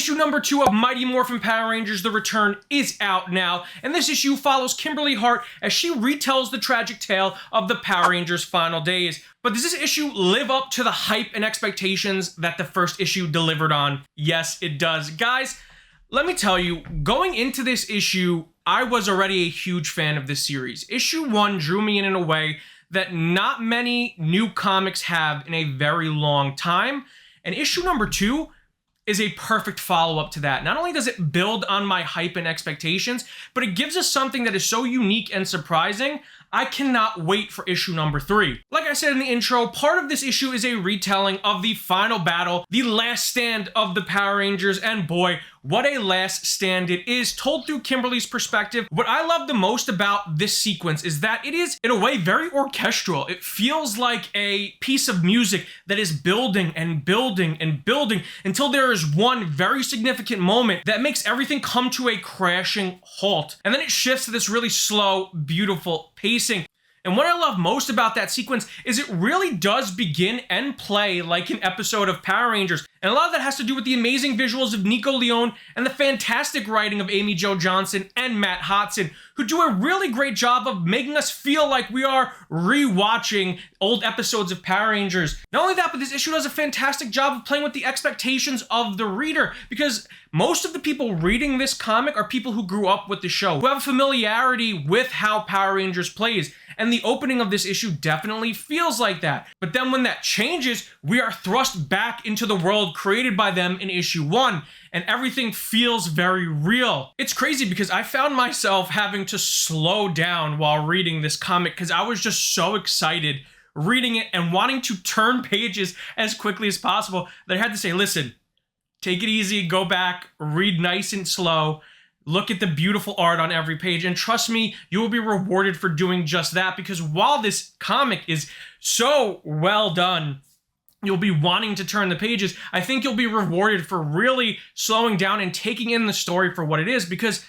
Issue number 2 of Mighty Morphin Power Rangers The Return is out now, and this issue follows Kimberly Hart as she retells the tragic tale of the Power Rangers' final days. But does this issue live up to the hype and expectations that the first issue delivered on? Yes, it does. Guys, let me tell you, going into this issue, I was already a huge fan of this series. Issue 1 drew me in a way that not many new comics have in a very long time, and issue number 2 is a perfect follow-up to that. Not only does it build on my hype and expectations, but it gives us something that is so unique and surprising. I cannot wait for issue number 3. Like I said in the intro, part of this issue is a retelling of the final battle, the last stand of the Power Rangers, and boy, what a last stand it is, told through Kimberly's perspective. What I love the most about this sequence is that it is, in a way, very orchestral. It feels like a piece of music that is building and building and building until there is one very significant moment that makes everything come to a crashing halt. And then it shifts to this really slow, beautiful pacing. And what I love most about that sequence is it really does begin and play like an episode of Power Rangers. And a lot of that has to do with the amazing visuals of Nico Leone and the fantastic writing of Amy Jo Johnson and Matt Hodson, who do a really great job of making us feel like we are rewatching old episodes of Power Rangers. Not only that, but this issue does a fantastic job of playing with the expectations of the reader, because most of the people reading this comic are people who grew up with the show, who have a familiarity with how Power Rangers plays. And the opening of this issue definitely feels like that. But then when that changes, we are thrust back into the world created by them in issue 1, and everything feels very real. It's crazy because I found myself having to slow down while reading this comic because I was just so excited reading it and wanting to turn pages as quickly as possible that I had to say, listen, take it easy, go back, read nice and slow. Look at the beautiful art on every page, and trust me, you will be rewarded for doing just that, because while this comic is so well done, you'll be wanting to turn the pages. I think you'll be rewarded for really slowing down and taking in the story for what it is, because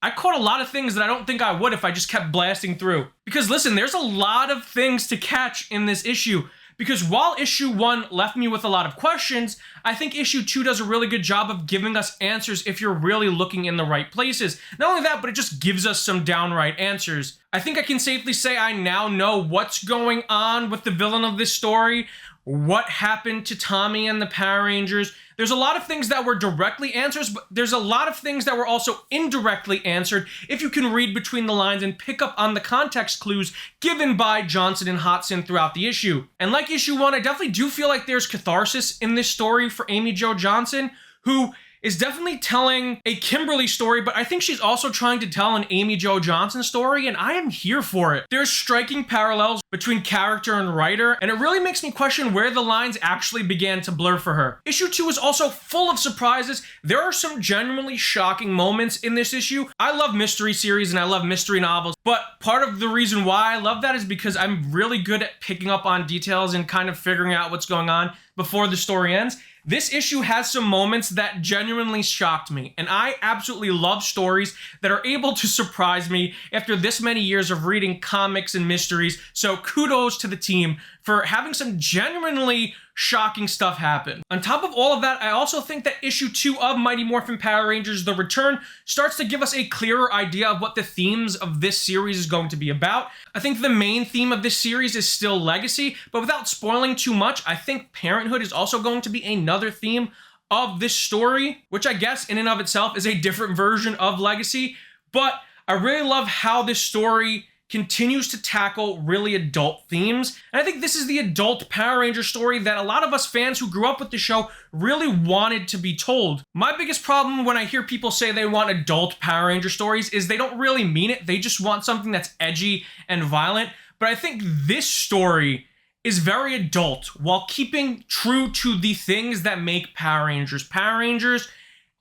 I caught a lot of things that I don't think I would if I just kept blasting through. Because listen, there's a lot of things to catch in this issue. Because while issue 1 left me with a lot of questions, I think issue 2 does a really good job of giving us answers if you're really looking in the right places. Not only that, but it just gives us some downright answers. I think I can safely say I now know what's going on with the villain of this story, what happened to Tommy and the Power Rangers. There's a lot of things that were directly answers, but there's a lot of things that were also indirectly answered if you can read between the lines and pick up on the context clues given by Johnson and Hodson throughout the issue. And like issue 1, I definitely do feel like there's catharsis in this story for Amy Jo Johnson, who is definitely telling a Kimberly story, but I think she's also trying to tell an Amy Jo Johnson story, and I am here for it. There's striking parallels between character and writer, and it really makes me question where the lines actually began to blur for her. Issue 2 is also full of surprises. There are some genuinely shocking moments in this issue. I love mystery series and I love mystery novels, but part of the reason why I love that is because I'm really good at picking up on details and kind of figuring out what's going on before the story ends. This issue has some moments that genuinely shocked me, and I absolutely love stories that are able to surprise me after this many years of reading comics and mysteries, so kudos to the team for having some genuinely shocking stuff happen. On top of all of that, I also think that issue 2 of Mighty Morphin Power Rangers The Return starts to give us a clearer idea of what the themes of this series is going to be about. I think the main theme of this series is still legacy, but without spoiling too much, I think parenthood is also going to be another theme of this story, which I guess in and of itself is a different version of legacy. But I really love how this story continues to tackle really adult themes. And I think this is the adult Power Ranger story that a lot of us fans who grew up with the show really wanted to be told. My biggest problem when I hear people say they want adult Power Ranger stories is they don't really mean it. They just want something that's edgy and violent. But I think this story is very adult while keeping true to the things that make Power Rangers Power Rangers.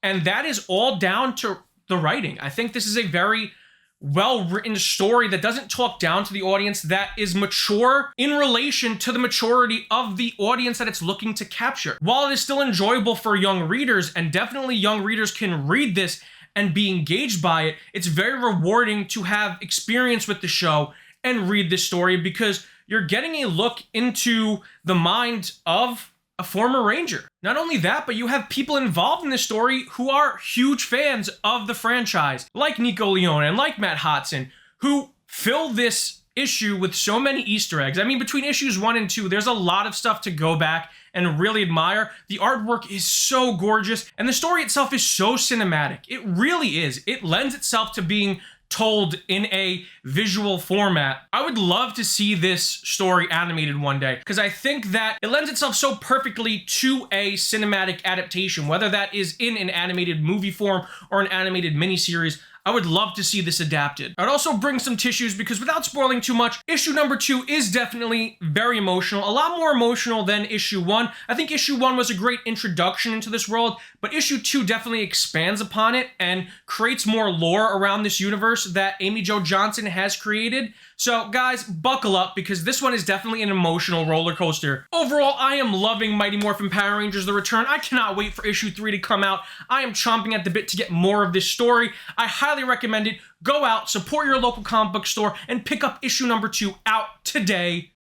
And that is all down to the writing. I think this is a very well-written story that doesn't talk down to the audience, that is mature in relation to the maturity of the audience that it's looking to capture. While it is still enjoyable for young readers, and definitely young readers can read this and be engaged by it, it's very rewarding to have experience with the show and read this story because you're getting a look into the mind of a former Ranger. Not only that, but you have people involved in this story who are huge fans of the franchise, like Nico Leone and like Matt Hodson, who fill this issue with so many Easter eggs. I mean, between issues 1 and 2, there's a lot of stuff to go back and really admire. The artwork is so gorgeous, and the story itself is so cinematic. It really is. It lends itself to being told in a visual format. I would love to see this story animated one day, because I think that it lends itself so perfectly to a cinematic adaptation, whether that is in an animated movie form or an animated miniseries. I would love to see this adapted. I'd also bring some tissues because, without spoiling too much, issue number 2 is definitely very emotional, a lot more emotional than issue 1. I think issue 1 was a great introduction into this world, but issue 2 definitely expands upon it and creates more lore around this universe that Amy Jo Johnson has created. So guys, buckle up, because this one is definitely an emotional roller coaster. Overall, I am loving Mighty Morphin Power Rangers The Return. I cannot wait for issue 3 to come out. I am chomping at the bit to get more of this story. I highly recommend it. Go out, support your local comic book store, and pick up issue number 2 out today.